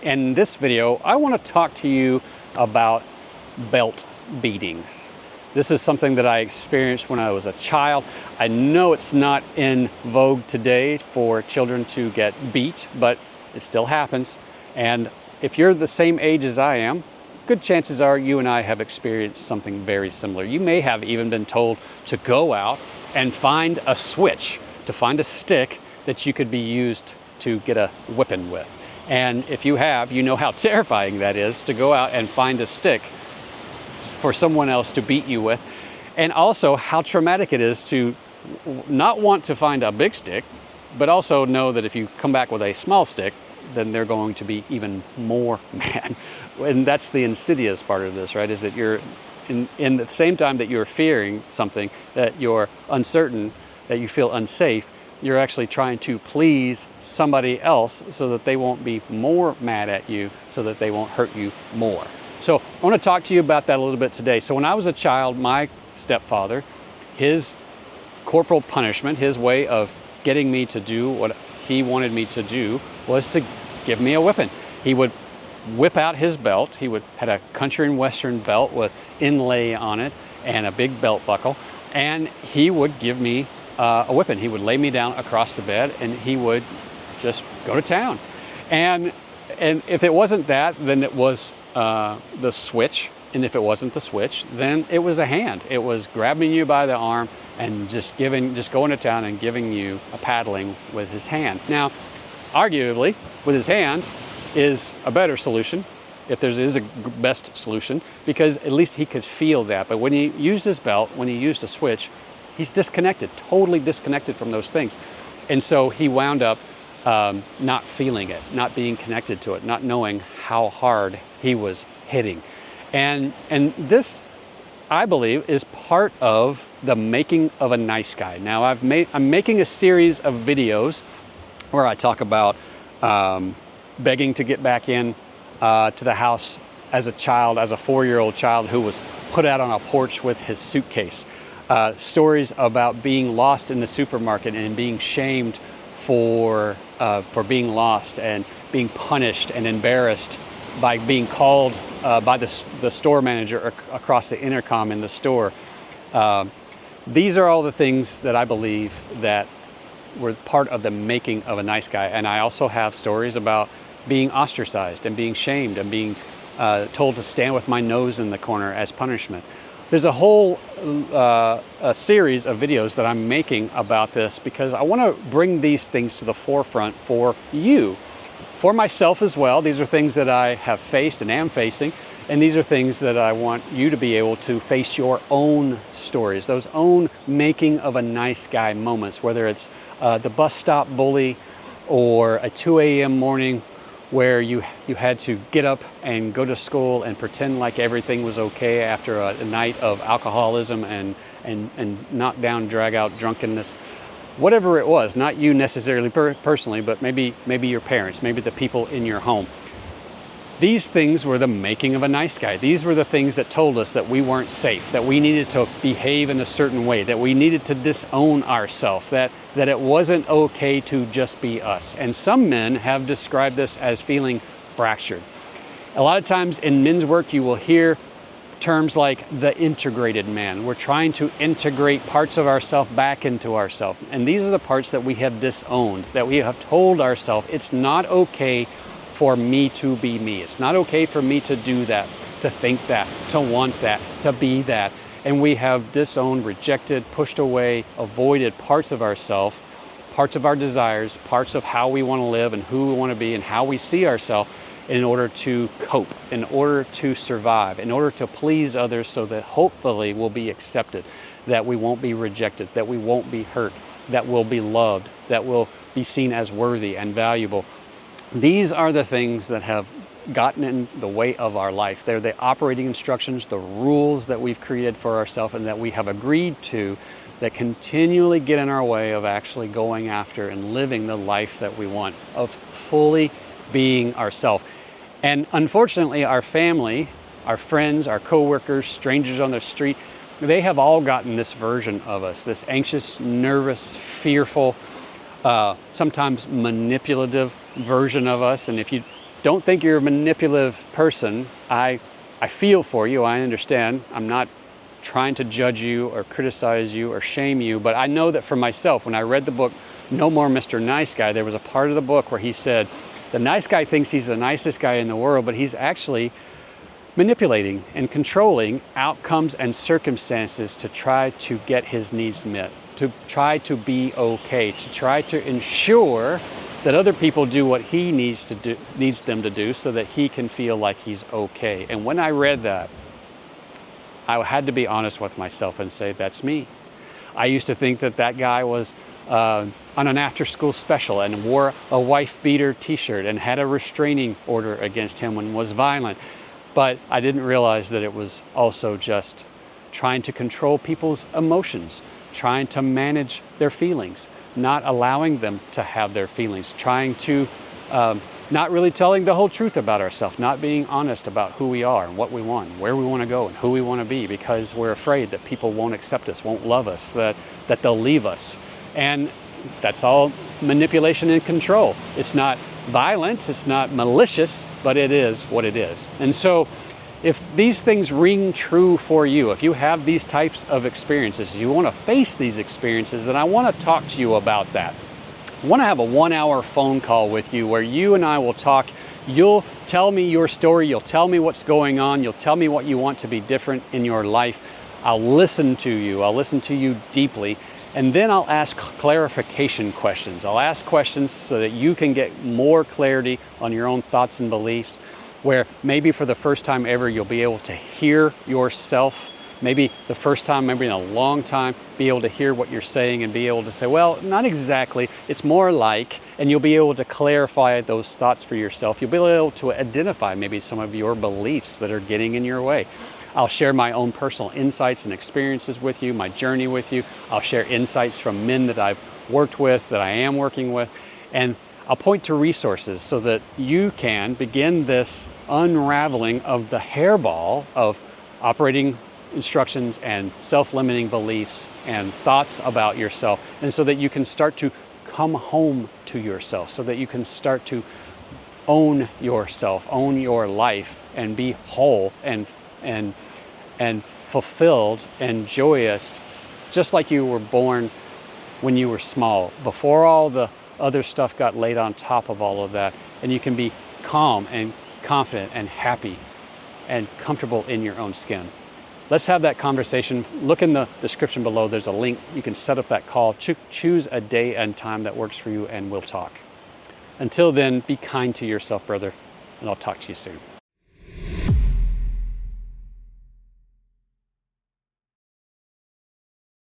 In this video, I want to talk to you about belt beatings. This is something that I experienced when I was a child. I know it's not in vogue today for children to get beat, but it still happens. And if you're the same age as I am, good chances are you and I have experienced something very similar. You may have even been told to go out and find a switch, to find a stick that you could be used to get a whipping with. And if you have, you know how terrifying that is to go out and find a stick for someone else to beat you with. And also how traumatic it is to not want to find a big stick, but also know that if you come back with a small stick, then they're going to be even more mad. And that's the insidious part of this, right? Is that you're in the same time that you're fearing something, that you're uncertain, that you feel unsafe, you're actually trying to please somebody else so that they won't be more mad at you, so that they won't hurt you more. So I want to talk to you about that a little bit today. So when I was a child, my stepfather, his corporal punishment, his way of getting me to do what he wanted me to do was to give me a whipping. He would whip out his belt. He had a country and western belt with inlay on it and a big belt buckle, and he would give me a whipping. He would lay me down across the bed and he would just go to town. And if it wasn't that, then it was the switch. And if it wasn't the switch, then it was a hand. It was grabbing you by the arm and just going to town and giving you a paddling with his hand. Now, arguably, with his hand is a better solution, if there is a best solution, because at least he could feel that. But when he used his belt, when he used a switch, he's disconnected, totally disconnected from those things. And so he wound up not feeling it, not being connected to it, not knowing how hard he was hitting. And this, I believe, is part of the making of a nice guy. Now, I'm making a series of videos where I talk about begging to get back in to the house as a child, as a 4-year-old child who was put out on a porch with his suitcase. Stories about being lost in the supermarket and being shamed for being lost and being punished and embarrassed by being called by the store manager across the intercom in the store. These are all the things that I believe that were part of the making of a nice guy. And I also have stories about being ostracized and being shamed and being told to stand with my nose in the corner as punishment. There's a whole a series of videos that I'm making about this because I want to bring these things to the forefront for you, for myself as well. These are things that I have faced and am facing, and these are things that I want you to be able to face your own stories, those own making of a nice guy moments, whether it's the bus stop bully or a 2 a.m. morning where you had to get up and go to school and pretend like everything was okay after a night of alcoholism and knockdown, drag out drunkenness. Whatever it was, not you necessarily personally, but maybe your parents, maybe the people in your home. These things were the making of a nice guy. These were the things that told us that we weren't safe, that we needed to behave in a certain way, that we needed to disown ourselves, that it wasn't okay to just be us. And some men have described this as feeling fractured. A lot of times in men's work, you will hear terms like the integrated man. We're trying to integrate parts of ourselves back into ourselves. And these are the parts that we have disowned, that we have told ourselves, it's not okay for me to be me. It's not okay for me to do that, to think that, to want that, to be that. And we have disowned, rejected, pushed away, avoided parts of ourselves, parts of our desires, parts of how we want to live and who we want to be and how we see ourselves in order to cope, in order to survive, in order to please others so that hopefully we'll be accepted, that we won't be rejected, that we won't be hurt, that we'll be loved, that we'll be seen as worthy and valuable. These are the things that have gotten in the way of our life. They're the operating instructions, the rules that we've created for ourselves and that we have agreed to that continually get in our way of actually going after and living the life that we want, of fully being ourselves. And unfortunately, our family, our friends, our coworkers, strangers on the street, they have all gotten this version of us, this anxious, nervous, fearful, sometimes manipulative version of us. And if you don't think you're a manipulative person. I feel for you, I understand. I'm not trying to judge you or criticize you or shame you, but I know that for myself, when I read the book, No More Mr. Nice Guy, there was a part of the book where he said, the nice guy thinks he's the nicest guy in the world, but he's actually manipulating and controlling outcomes and circumstances to try to get his needs met, to try to be okay, to try to ensure that other people do what he needs them to do so that he can feel like he's okay. And when I read that, I had to be honest with myself and say, that's me. I used to think that that guy was on an after-school special and wore a wife-beater t-shirt and had a restraining order against him and was violent. But I didn't realize that it was also just trying to control people's emotions, trying to manage their feelings, not allowing them to have their feelings, trying to not really telling the whole truth about ourselves, not being honest about who we are and what we want, where we want to go and who we want to be, because we're afraid that people won't accept us, won't love us, that they'll leave us. And that's all manipulation and control. It's not violence, it's not malicious, but it is what it is. And so if these things ring true for you, if you have these types of experiences, you want to face these experiences, then I want to talk to you about that. I want to have a 1-hour phone call with you where you and I will talk. You'll tell me your story, you'll tell me what's going on, you'll tell me what you want to be different in your life. I'll listen to you deeply, and then I'll ask clarification questions. I'll ask questions so that you can get more clarity on your own thoughts and beliefs, where maybe for the first time ever you'll be able to hear yourself. Maybe the first time, maybe in a long time, be able to hear what you're saying and be able to say, well, not exactly, it's more like, and you'll be able to clarify those thoughts for yourself. You'll be able to identify maybe some of your beliefs that are getting in your way. I'll share my own personal insights and experiences with you, my journey with you. I'll share insights from men that I've worked with, that I am working with, and I'll point to resources so that you can begin this unraveling of the hairball of operating instructions and self-limiting beliefs and thoughts about yourself, and so that you can start to come home to yourself, so that you can start to own yourself, own your life, and be whole and fulfilled and joyous, just like you were born when you were small, before all the other stuff got laid on top of all of that. And you can be calm and confident and happy and comfortable in your own skin. Let's have that conversation. Look in the description below. There's a link. You can set up that call. Choose a day and time that works for you, and we'll talk. Until then, be kind to yourself, brother, and I'll talk to you soon.